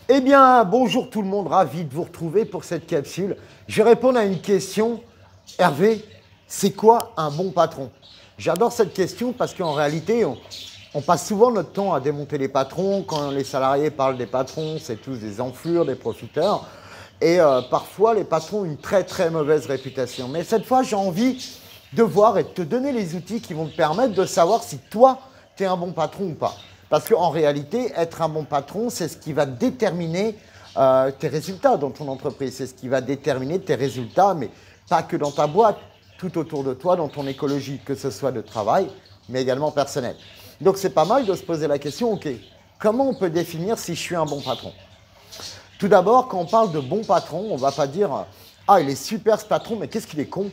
Eh bien, bonjour tout le monde, ravi de vous retrouver pour cette capsule. Je vais répondre à une question. Hervé, c'est quoi un bon patron? J'adore cette question parce qu'en réalité, on passe souvent notre temps à démonter les patrons. Quand les salariés parlent des patrons, c'est tous des enflures, des profiteurs. Et parfois, les patrons ont une très très mauvaise réputation. Mais cette fois, j'ai envie de voir et de te donner les outils qui vont te permettre de savoir si toi, tu es un bon patron ou pas. Parce qu'en réalité, être un bon patron, c'est ce qui va déterminer tes résultats dans ton entreprise. C'est ce qui va déterminer tes résultats, mais pas que dans ta boîte, tout autour de toi, dans ton écologie, que ce soit de travail, mais également personnel. Donc, c'est pas mal de se poser la question, OK, comment on peut définir si je suis un bon patron? Tout d'abord, quand on parle de bon patron, on ne va pas dire « Ah, il est super ce patron, mais qu'est-ce qu'il est con ?»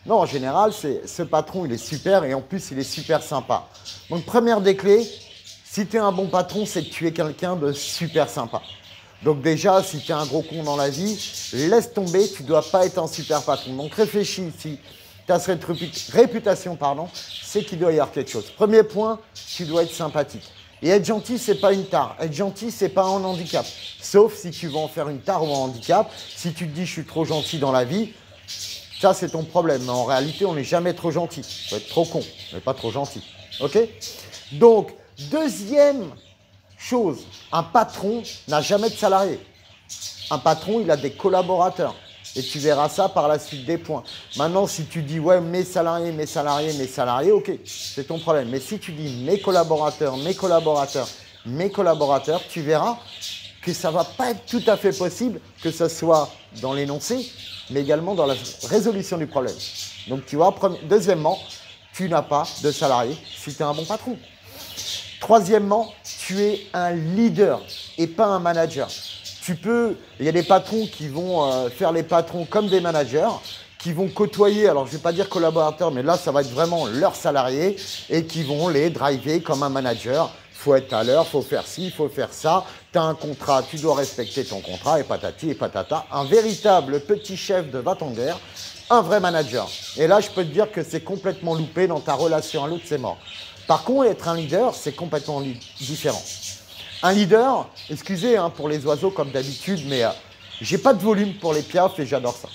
Non, en général, c'est ce patron, il est super et en plus, il est super sympa. Donc, première des clés, si tu es un bon patron, c'est que tu es quelqu'un de super sympa. Donc déjà, si tu es un gros con dans la vie, laisse tomber, tu ne dois pas être un super patron. Donc réfléchis, si tu as cette réputation, c'est qu'il doit y avoir quelque chose. Premier point, tu dois être sympathique. Et être gentil, ce n'est pas une tare. Être gentil, ce n'est pas un handicap. Sauf si tu veux en faire une tare ou un handicap. Si tu te dis, je suis trop gentil dans la vie, ça, c'est ton problème. Mais en réalité, on n'est jamais trop gentil. Il faut être trop con, mais pas trop gentil. OK? Donc, deuxième chose, un patron n'a jamais de salariés. Un patron, il a des collaborateurs. Et tu verras ça par la suite des points. Maintenant, si tu dis, ouais, mes salariés, ok, c'est ton problème. Mais si tu dis mes collaborateurs, tu verras que ça ne va pas être tout à fait possible, que ce soit dans l'énoncé, mais également dans la résolution du problème. Donc, tu vois, deuxièmement, tu n'as pas de salariés si tu es un bon patron. Troisièmement, tu es un leader et pas un manager. Il y a des patrons qui vont faire les patrons comme des managers, qui vont côtoyer, alors je ne vais pas dire collaborateurs, mais là, ça va être vraiment leurs salariés et qui vont les driver comme un manager. Il faut être à l'heure, il faut faire ci, il faut faire ça. Tu as un contrat, tu dois respecter ton contrat et patati et patata. Un véritable petit chef de va-t-en-guerre, un vrai manager. Et là, je peux te dire que c'est complètement loupé dans ta relation à l'autre, c'est mort. Par contre, être un leader, c'est complètement différent. Un leader, excusez pour les oiseaux comme d'habitude, mais j'ai pas de volume pour les piafs et j'adore ça.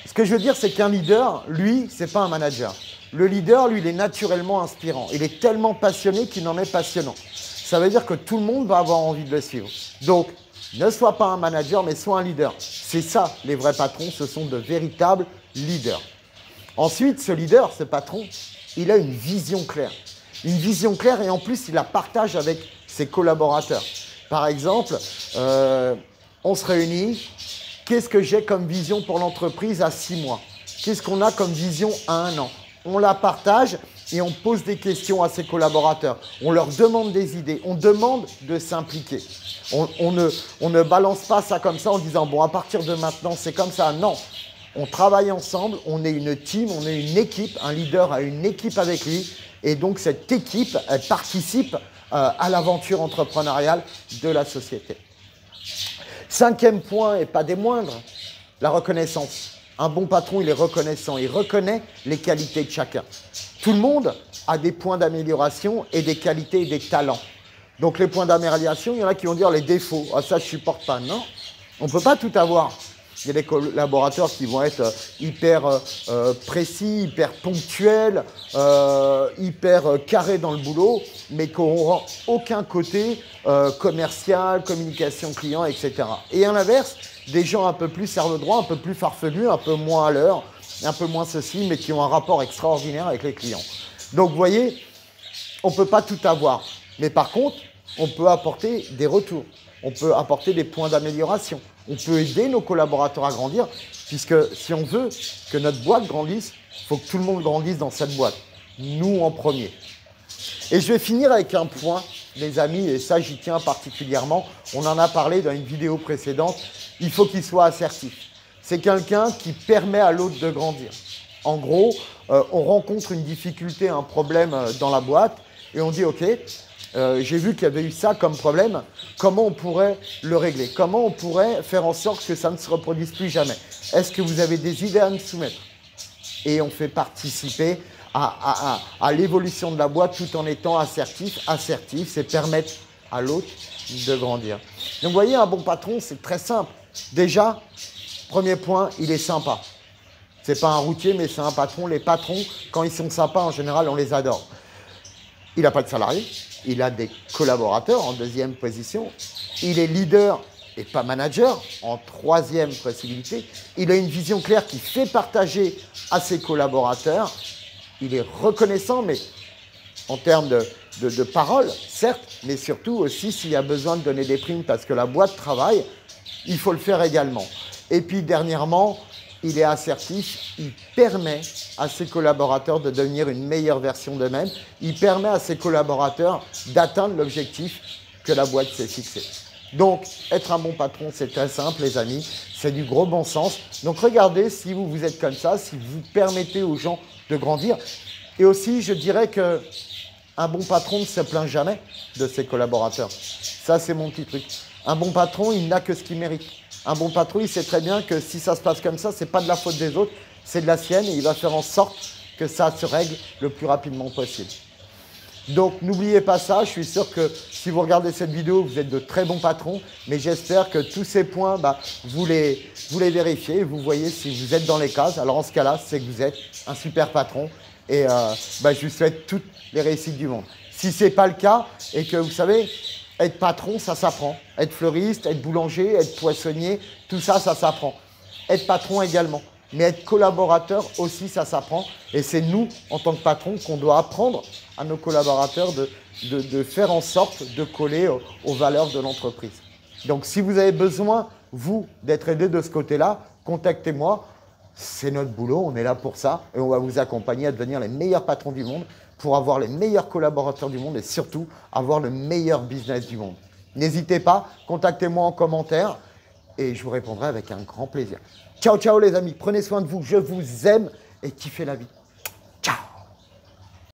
Ce que je veux dire, c'est qu'un leader, lui, c'est pas un manager. Le leader, lui, il est naturellement inspirant. Il est tellement passionné qu'il en est passionnant. Ça veut dire que tout le monde va avoir envie de le suivre. Donc, ne sois pas un manager, mais sois un leader. C'est ça, les vrais patrons, ce sont de véritables leaders. Ensuite, ce leader, ce patron, il a une vision claire. Une vision claire et en plus, il la partage avec ses collaborateurs. Par exemple, on se réunit. Qu'est-ce que j'ai comme vision pour l'entreprise à 6 mois? Qu'est-ce qu'on a comme vision à 1 an? On la partage et on pose des questions à ses collaborateurs. On leur demande des idées. On demande de s'impliquer. On ne balance pas ça comme ça en disant « bon, à partir de maintenant, c'est comme ça ». Non. On travaille ensemble, on est une team, on est une équipe, un leader a une équipe avec lui et donc cette équipe, elle participe à l'aventure entrepreneuriale de la société. Cinquième point et pas des moindres, la reconnaissance. Un bon patron, il est reconnaissant, il reconnaît les qualités de chacun. Tout le monde a des points d'amélioration et des qualités et des talents. Donc les points d'amélioration, il y en a qui vont dire les défauts. Ah, ça, je ne supporte pas. Non, on ne peut pas tout avoir. Il y a des collaborateurs qui vont être hyper précis, hyper ponctuels, hyper carrés dans le boulot, mais qui n'auront aucun côté commercial, communication client, etc. Et à l'inverse, des gens un peu plus cerveau droit, un peu plus farfelus, un peu moins à l'heure, un peu moins ceci, mais qui ont un rapport extraordinaire avec les clients. Donc, vous voyez, on ne peut pas tout avoir. Mais par contre, on peut apporter des retours. On peut apporter des points d'amélioration. On peut aider nos collaborateurs à grandir, puisque si on veut que notre boîte grandisse, il faut que tout le monde grandisse dans cette boîte. Nous en premier. Et je vais finir avec un point, les amis, et ça j'y tiens particulièrement. On en a parlé dans une vidéo précédente. Il faut qu'il soit assertif. C'est quelqu'un qui permet à l'autre de grandir. En gros, on rencontre une difficulté, un problème dans la boîte, et on dit « Ok, j'ai vu qu'il y avait eu ça comme problème, comment on pourrait le régler? Comment on pourrait faire en sorte que ça ne se reproduise plus jamais? Est-ce que vous avez des idées à me soumettre ?» Et on fait participer à l'évolution de la boîte tout en étant assertif. Assertif, c'est permettre à l'autre de grandir. Donc, vous voyez, un bon patron, c'est très simple. Déjà, premier point, il est sympa. C'est pas un routier, mais c'est un patron. Les patrons, quand ils sont sympas, en général, on les adore. Il n'a pas de salariés, il a des collaborateurs en deuxième position. Il est leader et pas manager en troisième possibilité. Il a une vision claire qui fait partager à ses collaborateurs. Il est reconnaissant, mais en termes de parole, certes, mais surtout aussi s'il y a besoin de donner des primes parce que la boîte travaille, il faut le faire également. Et puis dernièrement, il est assertif, il permet à ses collaborateurs de devenir une meilleure version d'eux-mêmes. Il permet à ses collaborateurs d'atteindre l'objectif que la boîte s'est fixé. Donc, être un bon patron, c'est très simple, les amis. C'est du gros bon sens. Donc, regardez si vous êtes comme ça, si vous permettez aux gens de grandir. Et aussi, je dirais qu'un bon patron ne se plaint jamais de ses collaborateurs. Ça, c'est mon petit truc. Un bon patron, il n'a que ce qu'il mérite. Un bon patron, il sait très bien que si ça se passe comme ça, ce n'est pas de la faute des autres, c'est de la sienne et il va faire en sorte que ça se règle le plus rapidement possible. Donc, n'oubliez pas ça. Je suis sûr que si vous regardez cette vidéo, vous êtes de très bons patrons. Mais j'espère que tous ces points, vous les vérifiez et vous voyez si vous êtes dans les cases. Alors, en ce cas-là, c'est que vous êtes un super patron. Et je vous souhaite toutes les réussites du monde. Si ce n'est pas le cas et que vous savez, être patron, ça s'apprend. Être fleuriste, être boulanger, être poissonnier, tout ça, ça s'apprend. Être patron également. Mais être collaborateur aussi, ça s'apprend. Et c'est nous, en tant que patron, qu'on doit apprendre à nos collaborateurs de faire en sorte de coller aux valeurs de l'entreprise. Donc, si vous avez besoin, vous, d'être aidé de ce côté-là, contactez-moi. C'est notre boulot, on est là pour ça. Et on va vous accompagner à devenir les meilleurs patrons du monde pour avoir les meilleurs collaborateurs du monde et surtout avoir le meilleur business du monde. N'hésitez pas, contactez-moi en commentaire et je vous répondrai avec un grand plaisir. Ciao, ciao les amis, prenez soin de vous, je vous aime et kiffez la vie.